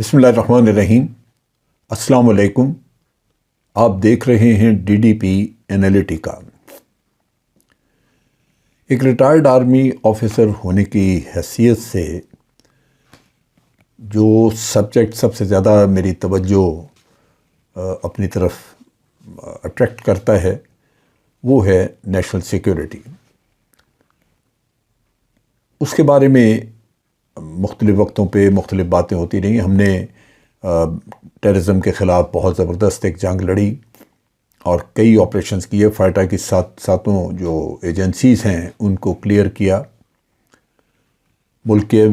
بسم اللہ الرحمن الرحیم۔ السلام علیکم۔ آپ دیکھ رہے ہیں ڈی ڈی پی انالیٹیکا۔ ایک ریٹائرڈ آرمی آفیسر ہونے کی حیثیت سے جو سبجیکٹ سب سے زیادہ میری توجہ اپنی طرف اٹریکٹ کرتا ہے وہ ہے نیشنل سیکیورٹی۔ اس کے بارے میں مختلف وقتوں پہ مختلف باتیں ہوتی رہیں۔ ہم نے ٹیررزم کے خلاف بہت زبردست ایک جنگ لڑی اور کئی آپریشنز کیے۔ فائٹا کی ساتوں جو ایجنسیز ہیں ان کو کلیئر کیا۔ ملک کے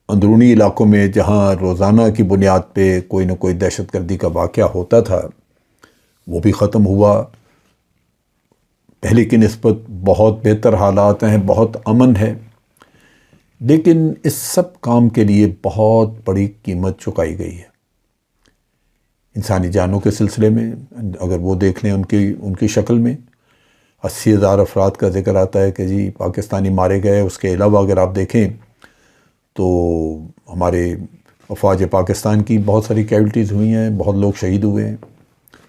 اندرونی علاقوں میں جہاں روزانہ کی بنیاد پہ کوئی نہ کوئی دہشت گردی کا واقعہ ہوتا تھا وہ بھی ختم ہوا۔ پہلے کی نسبت بہت بہتر حالات ہیں، بہت امن ہے، لیکن اس سب کام کے لیے بہت بڑی قیمت چکائی گئی ہے۔ انسانی جانوں کے سلسلے میں اگر وہ دیکھ لیں ان کی شکل میں 80,000 افراد کا ذکر آتا ہے کہ جی پاکستانی مارے گئے۔ اس کے علاوہ اگر آپ دیکھیں تو ہمارے افواج پاکستان کی بہت ساری کیجولٹیز ہوئی ہیں، بہت لوگ شہید ہوئے ہیں،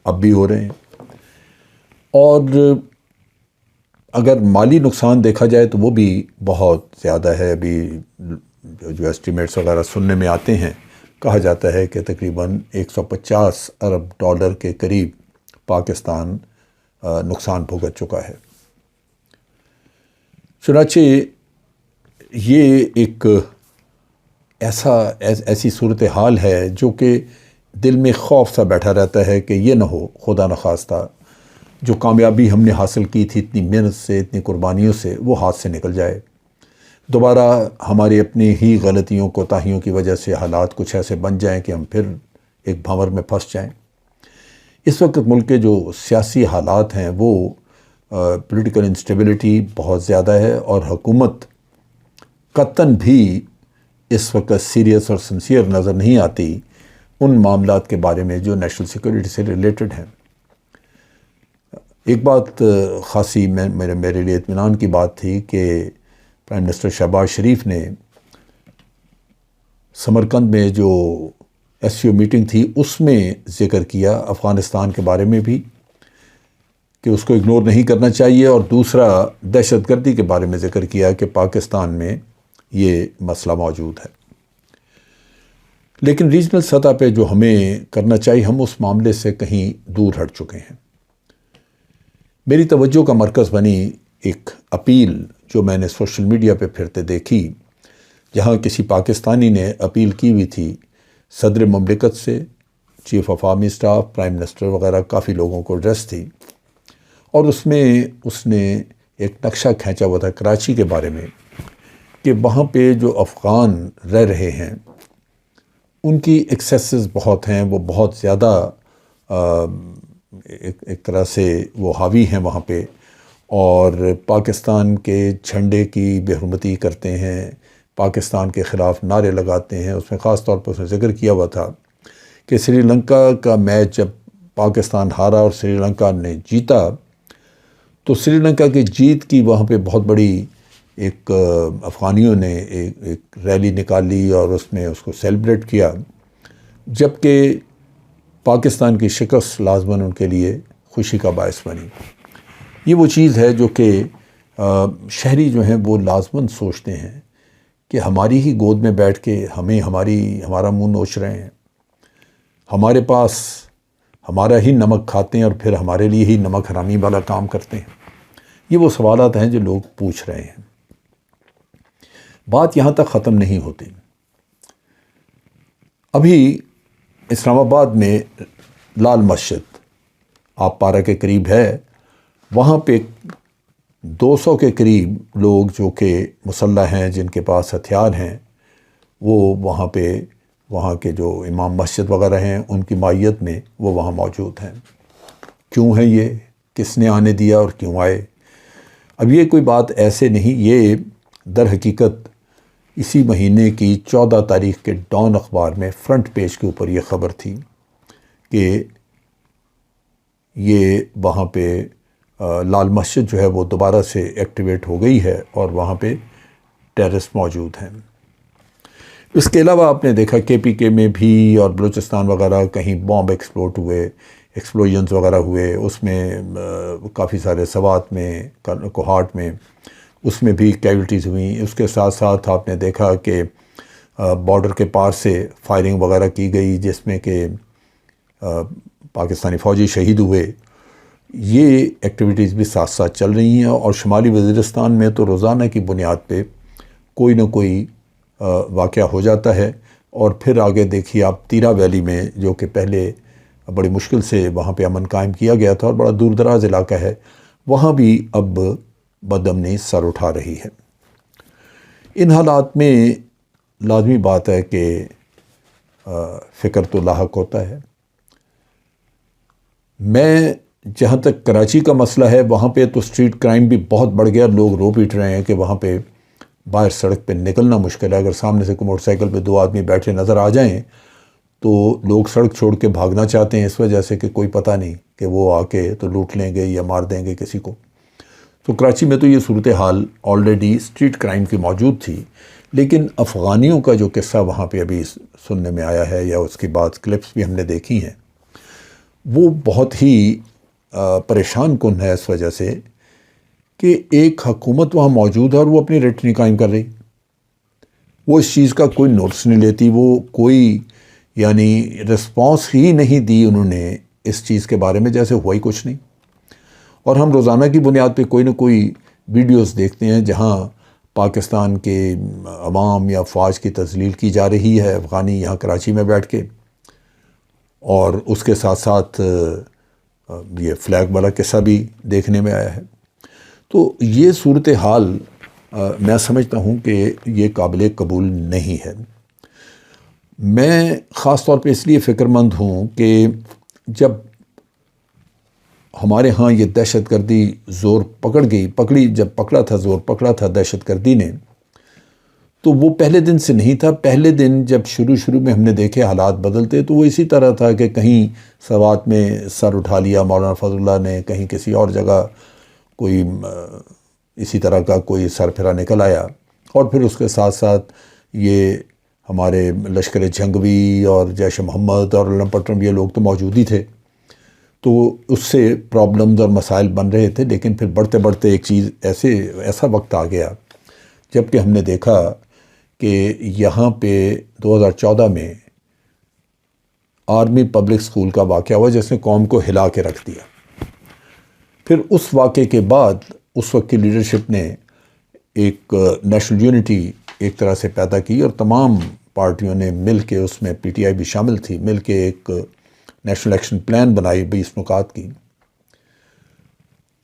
اب بھی ہو رہے ہیں۔ اور اگر مالی نقصان دیکھا جائے تو وہ بھی بہت زیادہ ہے۔ ابھی جو ایسٹیمیٹس وغیرہ سننے میں آتے ہیں، کہا جاتا ہے کہ تقریباً 150 ارب ڈالر کے قریب پاکستان نقصان بھگت چکا ہے۔ چنانچہ یہ ایک ایسی صورتحال ہے جو کہ دل میں خوف سا بیٹھا رہتا ہے کہ یہ نہ ہو خدا نخواستہ جو کامیابی ہم نے حاصل کی تھی اتنی محنت سے، اتنی قربانیوں سے، وہ ہاتھ سے نکل جائے۔ دوبارہ ہماری اپنی ہی غلطیوں کوتاہیوں کی وجہ سے حالات کچھ ایسے بن جائیں کہ ہم پھر ایک بھنور میں پھنس جائیں۔ اس وقت ملک کے جو سیاسی حالات ہیں وہ پولیٹیکل انسٹیبلٹی بہت زیادہ ہے، اور حکومت قطعاً بھی اس وقت سیریس اور سنسیئر نظر نہیں آتی ان معاملات کے بارے میں جو نیشنل سیکیورٹی سے ریلیٹڈ ہیں۔ ایک بات خاصی میرے لیے اطمینان کی بات تھی کہ پرائم منسٹر شہباز شریف نے سمرقند میں جو ایس سی او میٹنگ تھی اس میں ذکر کیا افغانستان کے بارے میں بھی کہ اس کو اگنور نہیں کرنا چاہیے، اور دوسرا دہشت گردی کے بارے میں ذکر کیا کہ پاکستان میں یہ مسئلہ موجود ہے۔ لیکن ریجنل سطح پہ جو ہمیں کرنا چاہیے ہم اس معاملے سے کہیں دور ہٹ چکے ہیں۔ میری توجہ کا مرکز بنی ایک اپیل جو میں نے سوشل میڈیا پہ پھرتے دیکھی، جہاں کسی پاکستانی نے اپیل کی ہوئی تھی صدر مملکت سے، chief of army staff, prime minister وغیرہ کافی لوگوں کو ایڈریس تھی، اور اس میں اس نے ایک نقشہ کھینچا ہوا تھا کراچی کے بارے میں کہ وہاں پہ جو افغان رہ رہے ہیں ان کی ایکسیسز بہت ہیں، وہ بہت زیادہ ایک طرح سے وہ حاوی ہیں وہاں پہ، اور پاکستان کے جھنڈے کی بے حرمتی کرتے ہیں، پاکستان کے خلاف نعرے لگاتے ہیں۔ اس میں خاص طور پر اس نے ذکر کیا ہوا تھا کہ سری لنکا کا میچ جب پاکستان ہارا اور سری لنکا نے جیتا تو سری لنکا کی جیت کی وہاں پہ بہت بڑی ایک افغانیوں نے ایک ریلی نکالی اور اس میں اس کو سیلیبریٹ کیا، جبکہ پاکستان کی شکست لازماً ان کے لیے خوشی کا باعث بنی۔ یہ وہ چیز ہے جو کہ شہری جو ہیں وہ لازماً سوچتے ہیں کہ ہماری ہی گود میں بیٹھ کے ہمارا منہ نوچ رہے ہیں، ہمارے پاس ہمارا ہی نمک کھاتے ہیں اور پھر ہمارے لیے ہی نمک حرامی والا کام کرتے ہیں۔ یہ وہ سوالات ہیں جو لوگ پوچھ رہے ہیں۔ بات یہاں تک ختم نہیں ہوتی۔ ابھی اسلام آباد میں لال مسجد آپ پارہ کے قریب ہے، وہاں پہ 200 کے قریب لوگ جو کہ مسلح ہیں، جن کے پاس ہتھیار ہیں، وہ وہاں کے جو امام مسجد وغیرہ ہیں ان کی مائیت میں وہ وہاں موجود ہیں۔ کیوں ہے یہ؟ کس نے آنے دیا اور کیوں آئے؟ اب یہ کوئی بات ایسے نہیں، یہ در حقیقت اسی مہینے کی 14 تاریخ کے ڈان اخبار میں فرنٹ پیج کے اوپر یہ خبر تھی کہ یہ وہاں پہ لال مسجد جو ہے وہ دوبارہ سے ایکٹیویٹ ہو گئی ہے اور وہاں پہ ٹیررسٹ موجود ہیں۔ اس کے علاوہ آپ نے دیکھا KPK میں بھی اور بلوچستان وغیرہ کہیں بامب ایکسپلوٹ ہوئے، ایکسپلوژنز وغیرہ ہوئے، اس میں کافی سارے سوات میں، کوہاٹ میں، اس میں بھی کیجولٹیز ہوئیں۔ اس کے ساتھ ساتھ آپ نے دیکھا کہ بارڈر کے پار سے فائرنگ وغیرہ کی گئی جس میں کہ پاکستانی فوجی شہید ہوئے۔ یہ ایکٹیویٹیز بھی ساتھ ساتھ چل رہی ہیں، اور شمالی وزیرستان میں تو روزانہ کی بنیاد پہ کوئی نہ کوئی واقعہ ہو جاتا ہے۔ اور پھر آگے دیکھیے آپ تیرا ویلی میں، جو کہ پہلے بڑی مشکل سے وہاں پہ امن قائم کیا گیا تھا اور بڑا دور دراز علاقہ ہے، وہاں بھی اب بدامنی سر اٹھا رہی ہے۔ ان حالات میں لازمی بات ہے کہ فکر تو لاحق ہوتا ہے۔ میں جہاں تک کراچی کا مسئلہ ہے، وہاں پہ تو اسٹریٹ کرائم بھی بہت بڑھ گیا، لوگ رو پیٹ رہے ہیں کہ وہاں پہ باہر سڑک پہ نکلنا مشکل ہے۔ اگر سامنے سے کوئی موٹر سائیکل پہ 2 آدمی بیٹھے نظر آ جائیں تو لوگ سڑک چھوڑ کے بھاگنا چاہتے ہیں، اس وجہ سے کہ کوئی پتہ نہیں کہ وہ آ کے تو لوٹ لیں گے یا مار دیں گے کسی کو۔ تو کراچی میں تو یہ صورتحال آلریڈی اسٹریٹ کرائم کی موجود تھی، لیکن افغانیوں کا جو قصہ وہاں پہ ابھی سننے میں آیا ہے، یا اس کی بعض کلپس بھی ہم نے دیکھی ہیں، وہ بہت ہی پریشان کن ہے، اس وجہ سے کہ ایک حکومت وہاں موجود ہے اور وہ اپنی ریٹ نہیں قائم کر رہی، وہ اس چیز کا کوئی نوٹس نہیں لیتی، وہ کوئی یعنی رسپانس ہی نہیں دی انہوں نے اس چیز کے بارے میں، جیسے ہوا ہی کچھ نہیں۔ اور ہم روزانہ کی بنیاد پہ کوئی نہ کوئی ویڈیوز دیکھتے ہیں جہاں پاکستان کے عوام یا فوج کی تذلیل کی جا رہی ہے، افغانی یہاں کراچی میں بیٹھ کے، اور اس کے ساتھ ساتھ یہ فلیگ والا قصہ بھی دیکھنے میں آیا ہے۔ تو یہ صورتحال میں سمجھتا ہوں کہ یہ قابل قبول نہیں ہے۔ میں خاص طور پہ اس لیے فکر مند ہوں کہ جب ہمارے ہاں یہ دہشت گردی زور جب پکڑا تھا زور پکڑا تھا دہشت گردی نے، تو وہ پہلے دن سے نہیں تھا۔ پہلے دن جب شروع میں ہم نے دیکھے حالات بدلتے، تو وہ اسی طرح تھا کہ کہیں سوات میں سر اٹھا لیا مولانا فضل اللہ نے، کہیں کسی اور جگہ کوئی اسی طرح کا کوئی سر پھرا نکل آیا، اور پھر اس کے ساتھ ساتھ یہ ہمارے لشکر جھنگوی اور جیش محمد اور علم پٹرم، یہ لوگ تو موجود ہی تھے، تو اس سے پرابلمز اور مسائل بن رہے تھے۔ لیکن پھر بڑھتے بڑھتے ایک چیز ایسا وقت آ گیا جب کہ ہم نے دیکھا کہ یہاں پہ 2014 میں آرمی پبلک سکول کا واقعہ ہوا جس نے قوم کو ہلا کے رکھ دیا۔ پھر اس واقعے کے بعد اس وقت کی لیڈرشپ نے ایک نیشنل یونٹی ایک طرح سے پیدا کی، اور تمام پارٹیوں نے مل کے، اس میں PTI بھی شامل تھی، مل کے ایک نیشنل ایکشن پلان بنائی 20 نکات کی۔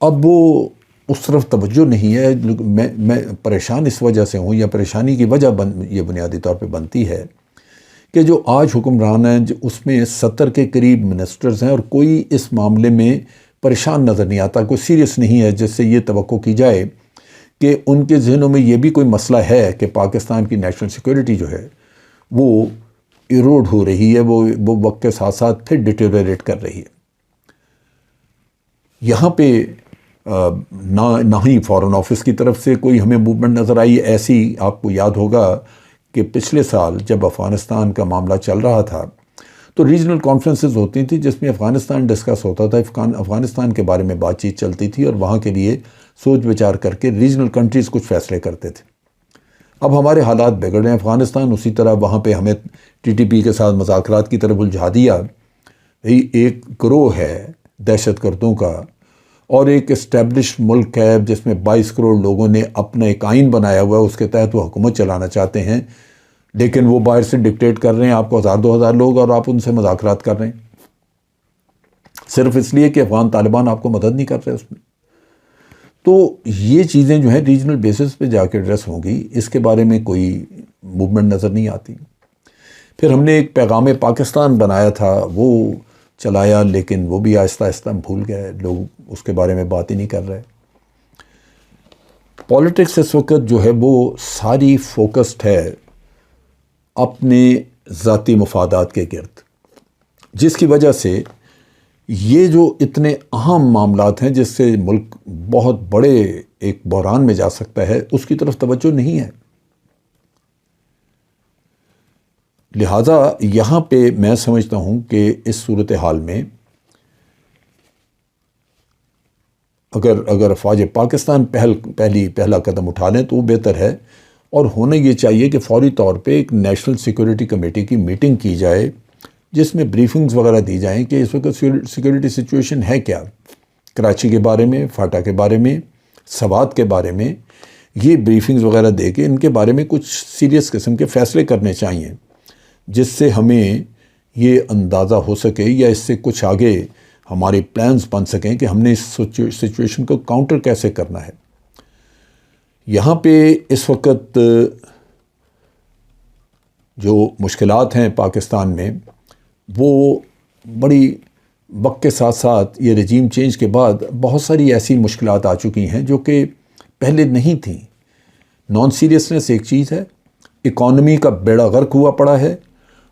اب وہ اس طرف توجہ نہیں ہے۔ میں پریشان اس وجہ سے ہوں، یا پریشانی کی وجہ یہ بنیادی طور پہ بنتی ہے کہ جو آج حکمران ہیں، اس میں 70 کے قریب منسٹرز ہیں، اور کوئی اس معاملے میں پریشان نظر نہیں آتا، کوئی سیریس نہیں ہے جس سے یہ توقع کی جائے کہ ان کے ذہنوں میں یہ بھی کوئی مسئلہ ہے کہ پاکستان کی نیشنل سیکورٹی جو ہے وہ ایروڈ ہو رہی ہے، وہ وقت کے ساتھ ساتھ پھر ڈیٹیریٹ کر رہی ہے۔ یہاں پہ نہ ہی فارن آفس کی طرف سے کوئی ہمیں موومنٹ نظر آئی ایسی۔ آپ کو یاد ہوگا کہ پچھلے سال جب افغانستان کا معاملہ چل رہا تھا تو ریجنل کانفرنسز ہوتی تھیں جس میں افغانستان ڈسکس ہوتا تھا، افغانستان کے بارے میں بات چیت چلتی تھی، اور وہاں کے لیے سوچ بچار کر کے ریجنل کنٹریز کچھ فیصلے کرتے تھے۔ اب ہمارے حالات بگڑ رہے ہیں، افغانستان اسی طرح وہاں پہ ہمیں TTP کے ساتھ مذاکرات کی طرف الجھا دیا۔ ایک گروہ ہے دہشت گردوں کا، اور ایک اسٹیبلش ملک ہے جس میں 22 کروڑ لوگوں نے اپنا ایک آئین بنایا ہوا ہے، اس کے تحت وہ حکومت چلانا چاہتے ہیں، لیکن وہ باہر سے ڈکٹیٹ کر رہے ہیں آپ کو 1000-2000 لوگ، اور آپ ان سے مذاکرات کر رہے ہیں صرف اس لیے کہ افغان طالبان آپ کو مدد نہیں کر رہے اس میں۔ تو یہ چیزیں جو ہیں ریجنل بیسس پہ جا کے ایڈریس ہوں گی، اس کے بارے میں کوئی موومنٹ نظر نہیں آتی۔ پھر ہم نے ایک پیغام پاکستان بنایا تھا، وہ چلایا، لیکن وہ بھی آہستہ آہستہ بھول گئے، لوگ اس کے بارے میں بات ہی نہیں کر رہے۔ پولیٹکس اس وقت جو ہے وہ ساری فوکسڈ ہے اپنے ذاتی مفادات کے گرد، جس کی وجہ سے یہ جو اتنے اہم معاملات ہیں جس سے ملک بہت بڑے ایک بحران میں جا سکتا ہے، اس کی طرف توجہ نہیں ہے۔ لہٰذا یہاں پہ میں سمجھتا ہوں کہ اس صورتحال میں اگر افواج پاکستان پہلا قدم اٹھا لیں تو وہ بہتر ہے، اور ہونا یہ چاہیے کہ فوری طور پہ ایک نیشنل سیکورٹی کمیٹی کی میٹنگ کی جائے جس میں بریفنگز وغیرہ دی جائیں کہ اس وقت سیکورٹی سچویشن ہے کیا، کراچی کے بارے میں، فاٹا کے بارے میں، سوات کے بارے میں، یہ بریفنگز وغیرہ دے کے ان کے بارے میں کچھ سیریس قسم کے فیصلے کرنے چاہیے، جس سے ہمیں یہ اندازہ ہو سکے یا اس سے کچھ آگے ہمارے پلانز بن سکیں کہ ہم نے اس سچویشن کو کاؤنٹر کیسے کرنا ہے۔ یہاں پہ اس وقت جو مشکلات ہیں پاکستان میں، وہ بڑی وقت کے ساتھ ساتھ یہ رجیم چینج کے بعد بہت ساری ایسی مشکلات آ چکی ہیں جو کہ پہلے نہیں تھیں۔ نان سیریسنس ایک چیز ہے، اکانومی کا بیڑا غرق ہوا پڑا ہے،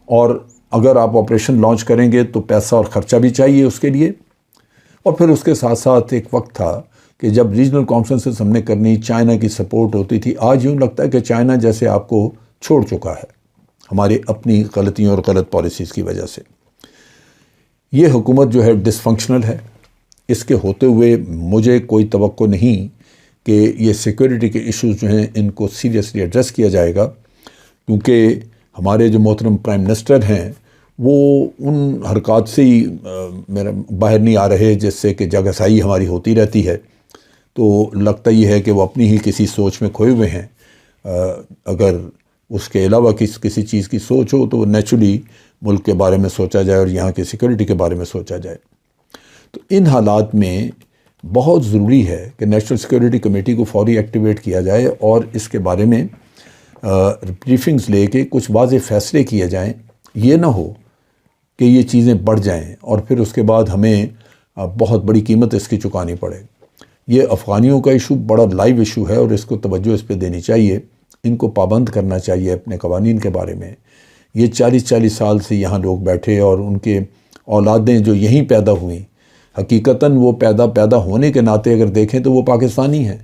اور اگر آپ آپریشن لانچ کریں گے تو پیسہ اور خرچہ بھی چاہیے اس کے لیے، اور پھر اس کے ساتھ ساتھ ایک وقت تھا کہ جب ریجنل کانفرنسز ہم نے کرنی، چائنا کی سپورٹ ہوتی تھی۔ آج یوں لگتا ہے کہ چائنا جیسے آپ کو چھوڑ چکا ہے ہماری اپنی غلطیوں اور غلط پالیسیز کی وجہ سے۔ یہ حکومت جو ہے ڈس فنکشنل ہے، اس کے ہوتے ہوئے مجھے کوئی توقع نہیں کہ یہ سیکورٹی کے ایشوز جو ہیں ان کو سیریسلی ایڈریس کیا جائے گا، کیونکہ ہمارے جو محترم پرائم منسٹر ہیں وہ ان حرکات سے ہی باہر نہیں آ رہے جس سے کہ جگہ سائی ہماری ہوتی رہتی ہے۔ تو لگتا یہ ہے کہ وہ اپنی ہی کسی سوچ میں کھوئے ہوئے ہیں۔ اگر اس کے علاوہ کسی چیز کی سوچ ہو تو وہ نیچرلی ملک کے بارے میں سوچا جائے اور یہاں کی سیکورٹی کے بارے میں سوچا جائے۔ تو ان حالات میں بہت ضروری ہے کہ نیشنل سیکورٹی کمیٹی کو فوری ایکٹیویٹ کیا جائے اور اس کے بارے میں بریفنگز لے کے کچھ واضح فیصلے کیے جائیں۔ یہ نہ ہو کہ یہ چیزیں بڑھ جائیں اور پھر اس کے بعد ہمیں بہت بڑی قیمت اس کی چکانی پڑے۔ یہ افغانیوں کا ایشو بڑا لائیو ایشو ہے اور اس کو توجہ اس پہ دینی چاہیے، ان کو پابند کرنا چاہیے اپنے قوانین کے بارے میں۔ یہ 40 سال سے یہاں لوگ بیٹھے اور ان کے اولادیں جو یہیں پیدا ہوئیں، حقیقتاً وہ پیدا ہونے کے ناطے اگر دیکھیں تو وہ پاکستانی ہیں،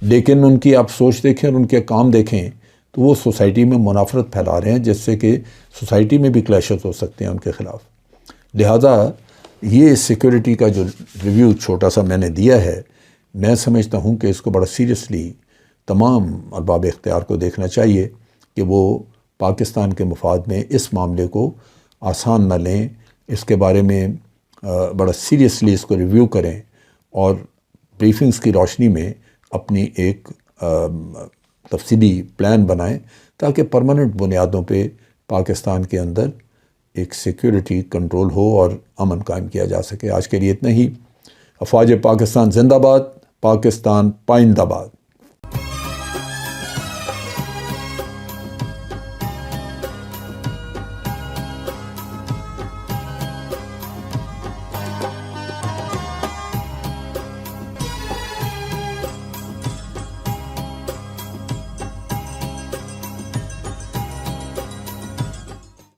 لیکن ان کی آپ سوچ دیکھیں اور ان کے کام دیکھیں تو وہ سوسائٹی میں منافرت پھیلا رہے ہیں، جس سے کہ سوسائٹی میں بھی کلیشز ہو سکتے ہیں ان کے خلاف۔ لہٰذا یہ سیکورٹی کا جو ریویو چھوٹا سا میں نے دیا ہے، میں سمجھتا ہوں کہ اس کو بڑا سیریسلی تمام ارباب اختیار کو دیکھنا چاہیے کہ وہ پاکستان کے مفاد میں اس معاملے کو آسان نہ لیں، اس کے بارے میں بڑا سیریسلی اس کو ریویو کریں اور بریفنگز کی روشنی میں اپنی ایک تفصیلی پلان بنائیں تاکہ پرماننٹ بنیادوں پہ پاکستان کے اندر ایک سیکورٹی کنٹرول ہو اور امن قائم کیا جا سکے۔ آج کے لیے اتنا ہی۔ افواج پاکستان زندہ باد، پاکستان پائندہ باد۔